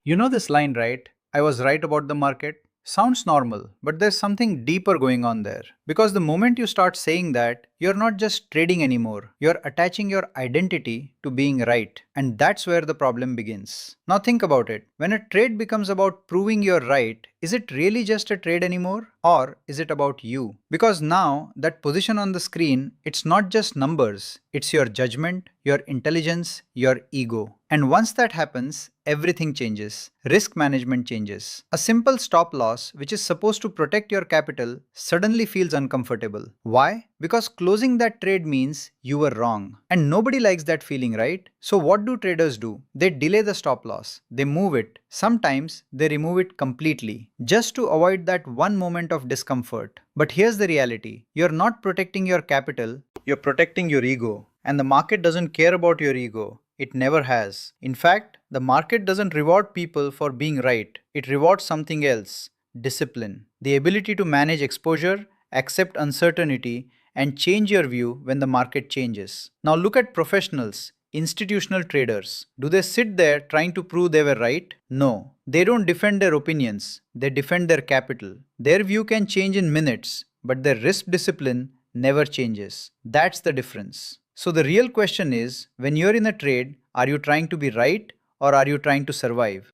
You know this line, right? I was right about the market. Sounds normal, but there's something deeper going on there. Because the moment you start saying that, you're not just trading anymore, you're attaching your identity to being right. And that's where the problem begins. Now think about it. When a trade becomes about proving you're right, is it really just a trade anymore? Or is it about you? Because now, that position on the screen, it's not just numbers, it's your judgment, your intelligence, your ego. And once that happens, everything changes. Risk management changes. A simple stop loss, which is supposed to protect your capital, suddenly feels uncomfortable. Why? Because closing that trade means you were wrong. And nobody likes that feeling, right? So, what do traders do? They delay the stop loss, they move it. Sometimes they remove it completely, just to avoid that one moment of discomfort. But here's the reality, you're not protecting your capital, you're protecting your ego. And the market doesn't care about your ego. It never has. In fact, the market doesn't reward people for being right. It rewards something else: discipline. The ability to manage exposure, accept uncertainty, and change your view when the market changes. Now look at professionals, institutional traders. Do they sit there trying to prove they were right? No. They don't defend their opinions, they defend their capital. Their view can change in minutes, but their risk discipline never changes. That's the difference. So the real question is, when you're in a trade, are you trying to be right or are you trying to survive?